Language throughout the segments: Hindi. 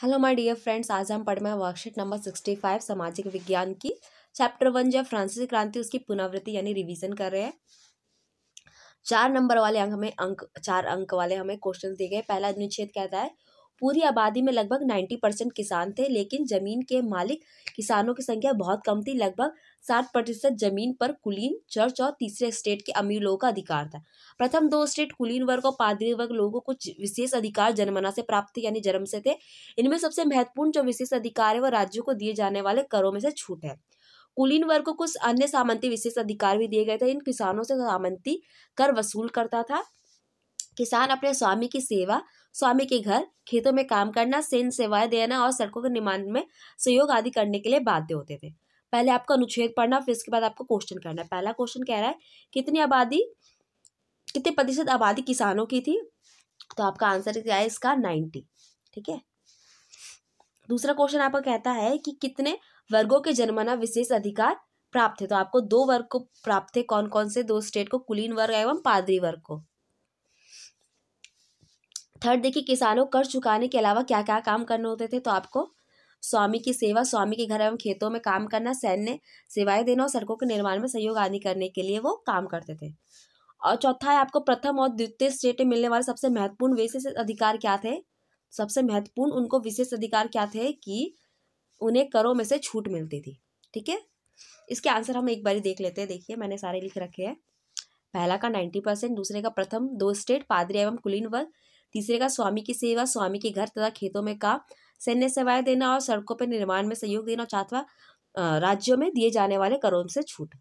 हेलो माय डियर फ्रेंड्स, आज हम पढ़ में वर्कशीट नंबर 65 सामाजिक विज्ञान की चैप्टर 1 जो फ्रांसीसी क्रांति उसकी पुनरावृत्ति यानी रिवीजन कर रहे हैं। 4 अंक वाले हमें क्वेश्चन दिए गए। पहला अनुच्छेद कहता है पूरी आबादी में लगभग 90% किसान थे, लेकिन जमीन के मालिक किसानों की संख्या बहुत कम थी। लगभग 60% जमीन पर कुलीन, चर्च और तीसरे स्टेट के अमीर लोगों का अधिकार था। प्रथम दो स्टेट कुलीन वर्ग और पादरी वर्ग लोगों को कुछ विशेष अधिकार जनमना से प्राप्त थे, यानी जन्म से थे। इनमें सबसे महत्वपूर्ण जो विशेष अधिकार है वह राज्यों को दिए जाने वाले करों में से छूट है। कुलीन वर्ग को कुछ अन्य सामंती विशेष अधिकार भी दिए गए थे। इन किसानों से सामंती कर वसूल करता था। किसान अपने स्वामी की सेवा, स्वामी के घर, खेतों में काम करना, सेन सेवाएं देना और सड़कों के निर्माण में सहयोग आदि करने के लिए बाध्य होते थे। पहले आपको अनुच्छेद पढ़ना, फिर इसके बाद आपको क्वेश्चन करना है। पहला क्वेश्चन कह रहा है कितने प्रतिशत आबादी किसानों की थी, तो आपका आंसर क्या है इसका 90। ठीक है। दूसरा क्वेश्चन आपका कहता है कि कितने वर्गों के जन्मना विशेष अधिकार प्राप्त थे, तो आपको 2 वर्ग को प्राप्त थे। कौन कौन से 2 स्टेट को? कुलीन वर्ग एवं पादरी वर्ग को। थर्ड देखिए, किसानों कर चुकाने के अलावा क्या क्या काम करने होते थे, तो आपको स्वामी की सेवा, स्वामी के घर एवं खेतों में काम करना, सैन्य सेवाएं देना और सड़कों के निर्माण में सहयोग आदि करने के लिए वो काम करते थे। और चौथा है आपको प्रथम और द्वितीय स्टेट में मिलने वाले सबसे महत्वपूर्ण विशेष अधिकार क्या थे। सबसे महत्वपूर्ण उनको विशेष अधिकार क्या थे कि उन्हें करों में से छूट मिलती थी। ठीक है, इसके आंसर हम एक बार देख लेते हैं। देखिए मैंने सारे लिख रखे हैं। पहला का 90%, दूसरे का प्रथम 2 स्टेट पादरी एवं कुलीन वर्ग, तीसरे का स्वामी की सेवा, स्वामी के घर तथा खेतों में काम, सैन्य सेवाएं देना और सड़कों पर निर्माण में सहयोग देना, और चौथा राज्यों में दिए जाने वाले करों से छूट।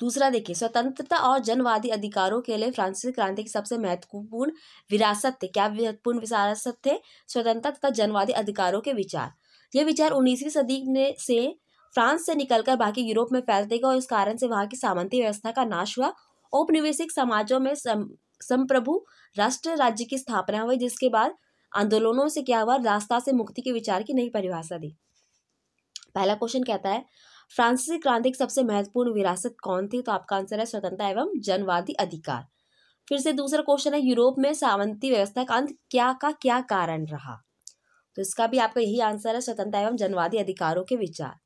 दूसरा देखिए, स्वतंत्रता और जनवादी अधिकारों के लिए फ्रांसीसी क्रांति की सबसे महत्वपूर्ण विरासत थे। क्या महत्वपूर्ण विरासत थे? स्वतंत्रता तथा जनवादी अधिकारों के विचार। ये विचार 19वीं सदी से फ्रांस से निकलकर बाकी यूरोप में फैलते गए और इस कारण से वहां की सामंती व्यवस्था का नाश हुआ। औपनिवेशिक समाजों में संप्रभु राष्ट्र राज्य की स्थापना हुई, जिसके बाद आंदोलनों से क्या हुआ? रास्ता से मुक्ति के विचार की नई परिभाषा दी। पहला क्वेश्चन कहता है फ्रांसीसी क्रांति की सबसे महत्वपूर्ण विरासत कौन थी, तो आपका आंसर है स्वतंत्रता एवं जनवादी अधिकार। फिर से दूसरा क्वेश्चन है यूरोप में सामंती व्यवस्था का अंत क्या कारण रहा, तो इसका भी आपका यही आंसर है, स्वतंत्रता एवं जनवादी अधिकारों के विचार।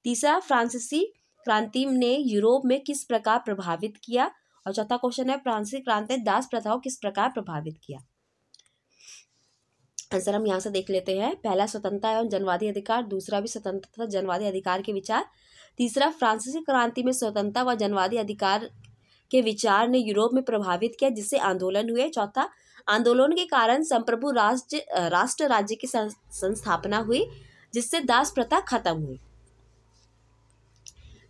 तीसरा, फ्रांसीसी क्रांति ने यूरोप में किस प्रकार प्रभावित किया, और चौथा क्वेश्चन है फ्रांसीसी क्रांति ने दास प्रथाओं किस प्रकार प्रभावित किया। आंसर हम यहाँ से देख लेते हैं। पहला स्वतंत्रता एवं जनवादी अधिकार, दूसरा भी स्वतंत्रता जनवादी अधिकार के विचार, तीसरा फ्रांसीसी क्रांति में स्वतंत्रता व जनवादी अधिकार के विचार ने यूरोप में प्रभावित किया, जिससे आंदोलन हुए, चौथा आंदोलन के कारण संप्रभु राष्ट्र राज्य की संस्थापना हुई, जिससे दास प्रथा खत्म हुई।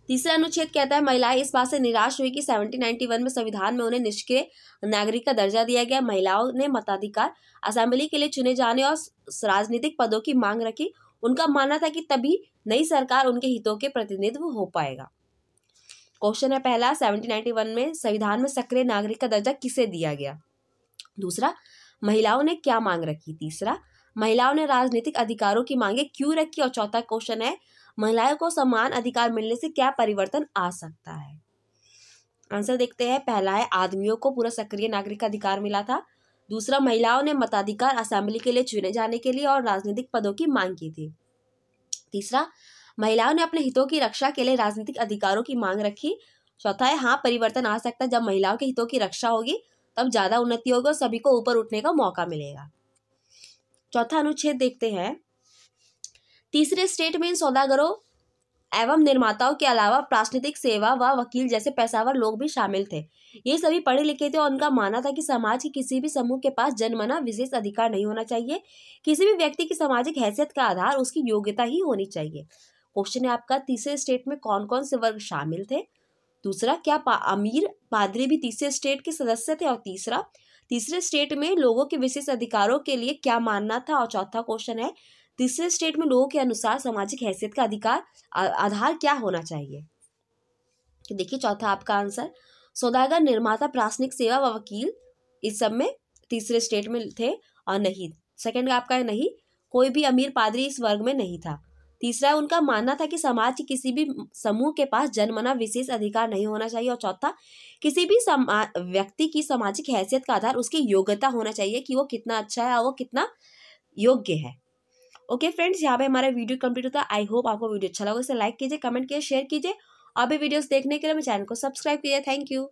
तीसरा अनुच्छेद कहता है महिलाएं इस बात से निराश हुई कि 1791 में संविधान में उन्हें निष्क्रिय नागरिक का दर्जा दिया गया। महिलाओं ने मताधिकार, असेंबली के लिए चुने जाने और राजनीतिक पदों की मांग रखी। उनका मानना था कि तभी नई सरकार उनके हितों के प्रतिनिधित्व हो पाएगा। क्वेश्चन है पहला, 1791 में संविधान में सक्रिय नागरिक का दर्जा किसे दिया गया? दूसरा, महिलाओं ने क्या मांग रखी? तीसरा, महिलाओं ने राजनीतिक अधिकारों की मांगे क्यों रखी? और चौथा क्वेश्चन है महिलाओं को समान अधिकार मिलने से क्या परिवर्तन आ सकता है? आंसर देखते हैं। पहला है आदमियों को पूरा सक्रिय नागरिक अधिकार मिला था। दूसरा, महिलाओं ने मताधिकार, असेंबली के लिए चुने जाने के लिए और राजनीतिक पदों की मांग की थी। तीसरा, महिलाओं ने अपने हितों की रक्षा के लिए राजनीतिक अधिकारों की मांग रखी। चौथा है हाँ, परिवर्तन आ सकता है, जब महिलाओं के हितों की रक्षा होगी तब ज्यादा उन्नति होगी और सभी को ऊपर उठने का मौका मिलेगा। चौथा अनुच्छेद देखते हैं। तीसरे स्टेट में इन सौदागरों एवं निर्माताओं के अलावा प्राश्नितिक सेवा व वकील जैसे पेशेवर लोग भी शामिल थे। ये सभी पढ़े लिखे थे और उनका मानना था कि समाज के किसी भी समूह के पास जन्मना विशेष अधिकार नहीं होना चाहिए। किसी भी व्यक्ति की सामाजिक हैसियत का आधार उसकी योग्यता ही होनी चाहिए। क्वेश्चन है आपका, तीसरे स्टेट में कौन कौन से वर्ग शामिल थे? दूसरा, क्या अमीर पादरी भी तीसरे स्टेट के सदस्य थे? और तीसरा, तीसरे स्टेट में लोगों के विशेष अधिकारों के लिए क्या मानना था? और चौथा क्वेश्चन है तीसरे स्टेट में लोगों के अनुसार सामाजिक हैसियत का अधिकार आधार क्या होना चाहिए? तो देखिए चौथा आपका आंसर, सौदागर, निर्माता, प्राश्निक सेवा व वकील इस सब में तीसरे स्टेट में थे। और नहीं, सेकंड आपका है नहीं, कोई भी अमीर पादरी इस वर्ग में नहीं था। तीसरा, उनका मानना था कि समाज के किसी भी समूह के पास जन्मना विशेष अधिकार नहीं होना चाहिए। और चौथा, किसी भी व्यक्ति की सामाजिक हैसियत का आधार उसकी योग्यता होना चाहिए कि वो कितना अच्छा है और वो कितना योग्य है। ओके फ्रेंड्स, यहाँ पे हमारा वीडियो कंप्लीट होता है। आई होप आपको वीडियो अच्छा लगा, इसे लाइक कीजिए, कमेंट कीजिए, शेयर कीजिए। और भी वीडियोस देखने के लिए मेरे चैनल को सब्सक्राइब कीजिए। Thank you.